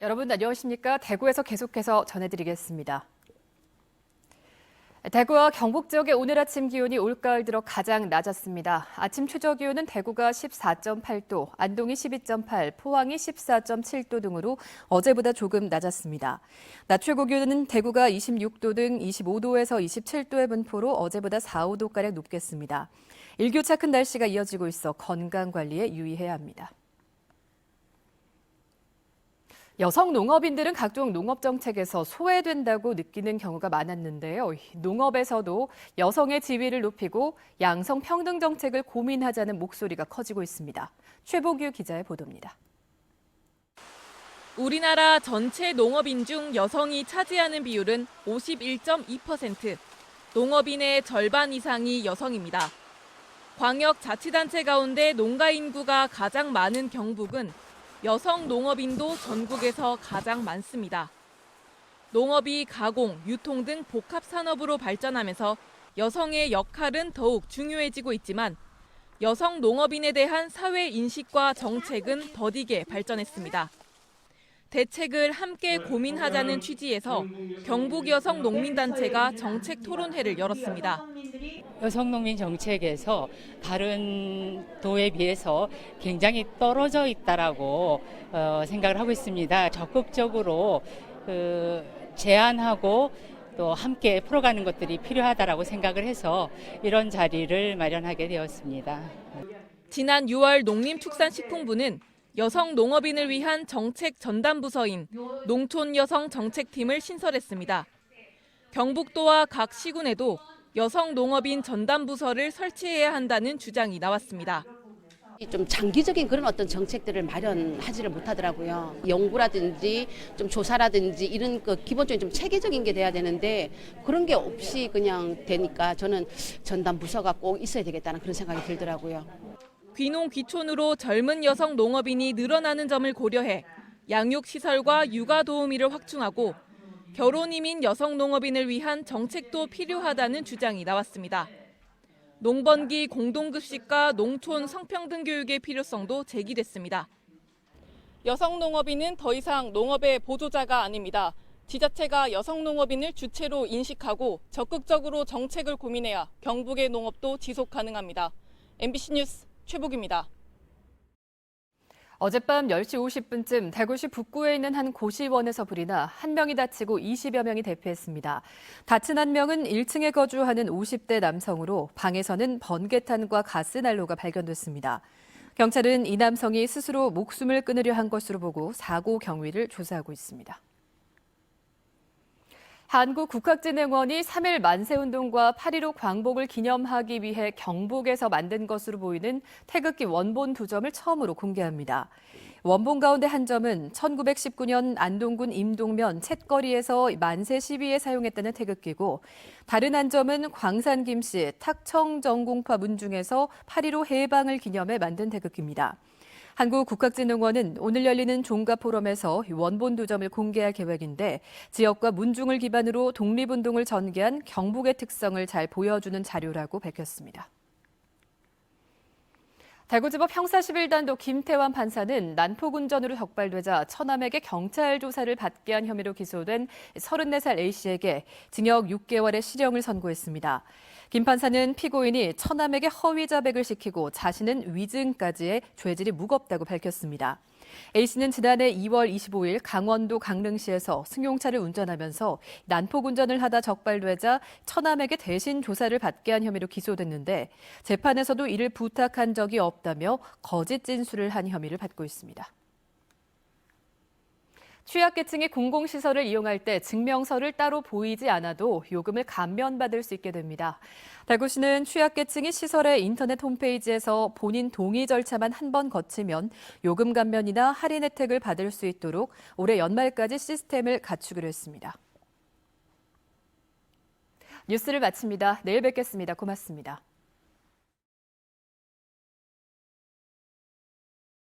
여러분 안녕하십니까? 대구에서 계속해서 전해드리겠습니다. 대구와 경북 지역의 오늘 아침 기온이 올가을 들어 가장 낮았습니다. 아침 최저 기온은 대구가 14.8도, 안동이 12.8, 포항이 14.7도 등으로 어제보다 조금 낮았습니다. 낮 최고 기온은 대구가 26도 등 25도에서 27도의 분포로 어제보다 4, 5도가량 높겠습니다. 일교차 큰 날씨가 이어지고 있어 건강 관리에 유의해야 합니다. 여성 농업인들은 각종 농업 정책에서 소외된다고 느끼는 경우가 많았는데요. 농업에서도 여성의 지위를 높이고 양성 평등 정책을 고민하자는 목소리가 커지고 있습니다. 최보규 기자의 보도입니다. 우리나라 전체 농업인 중 여성이 차지하는 비율은 51.2%, 농업인의 절반 이상이 여성입니다. 광역자치단체 가운데 농가 인구가 가장 많은 경북은 여성 농업인도 전국에서 가장 많습니다. 농업이 가공, 유통 등 복합 산업으로 발전하면서 여성의 역할은 더욱 중요해지고 있지만 여성 농업인에 대한 사회 인식과 정책은 더디게 발전했습니다. 대책을 함께 고민하자는 취지에서 경북 여성 농민단체가 정책 토론회를 열었습니다. 여성 농민 정책에서 다른 도에 비해서 굉장히 떨어져 있다라고 생각을 하고 있습니다. 적극적으로 제안하고 또 함께 풀어가는 것들이 필요하다라고 생각을 해서 이런 자리를 마련하게 되었습니다. 지난 6월 농림축산식품부는 여성 농업인을 위한 정책 전담 부서인 농촌 여성 정책팀을 신설했습니다. 경북도와 각 시군에도 여성 농업인 전담 부서를 설치해야 한다는 주장이 나왔습니다. 좀 장기적인 그런 어떤 정책들을 마련하지를 못하더라고요. 연구라든지 좀 조사라든지 이런 기본적인 좀 체계적인 게 돼야 되는데 그런 게 없이 그냥 되니까 저는 전담 부서가 꼭 있어야 되겠다는 그런 생각이 들더라고요. 귀농 귀촌으로 젊은 여성 농업인이 늘어나는 점을 고려해 양육시설과 육아도우미를 확충하고 결혼 이민 여성 농업인을 위한 정책도 필요하다는 주장이 나왔습니다. 농번기 공동급식과 농촌 성평등 교육의 필요성도 제기됐습니다. 여성 농업인은 더 이상 농업의 보조자가 아닙니다. 지자체가 여성 농업인을 주체로 인식하고 적극적으로 정책을 고민해야 경북의 농업도 지속 가능합니다. MBC 뉴스 최복입니다. 어젯밤 10시 50분쯤 대구시 북구에 있는 한 고시원에서 불이 나 한 명이 다치고 20여 명이 대피했습니다. 다친 한 명은 1층에 거주하는 50대 남성으로 방에서는 번개탄과 가스난로가 발견됐습니다. 경찰은 이 남성이 스스로 목숨을 끊으려 한 것으로 보고 사고 경위를 조사하고 있습니다. 한국국학진흥원이 3.1 만세운동과 8.15 광복을 기념하기 위해 경북에서 만든 것으로 보이는 태극기 원본 2점을 처음으로 공개합니다. 원본 가운데 한 점은 1919년 안동군 임동면 챗거리에서 만세 시위에 사용했다는 태극기고 다른 한 점은 광산 김씨 탁청정공파 문중에서 8.15 해방을 기념해 만든 태극기입니다. 한국국학진흥원은 오늘 열리는 종가포럼에서 원본 2점을 공개할 계획인데 지역과 문중을 기반으로 독립운동을 전개한 경북의 특성을 잘 보여주는 자료라고 밝혔습니다. 대구지법 형사 11단도 김태환 판사는 난폭운전으로 적발되자 처남에게 경찰 조사를 받게 한 혐의로 기소된 34살 A씨에게 징역 6개월의 실형을 선고했습니다. 김 판사는 피고인이 처남에게 허위 자백을 시키고 자신은 위증까지의 죄질이 무겁다고 밝혔습니다. A씨는 지난해 2월 25일 강원도 강릉시에서 승용차를 운전하면서 난폭운전을 하다 적발되자 처남에게 대신 조사를 받게 한 혐의로 기소됐는데 재판에서도 이를 부탁한 적이 없다며 거짓 진술을 한 혐의를 받고 있습니다. 취약계층이 공공시설을 이용할 때 증명서를 따로 보이지 않아도 요금을 감면받을 수 있게 됩니다. 대구시는 취약계층이 시설의 인터넷 홈페이지에서 본인 동의 절차만 한 번 거치면 요금 감면이나 할인 혜택을 받을 수 있도록 올해 연말까지 시스템을 갖추기로 했습니다. 뉴스를 마칩니다. 내일 뵙겠습니다. 고맙습니다.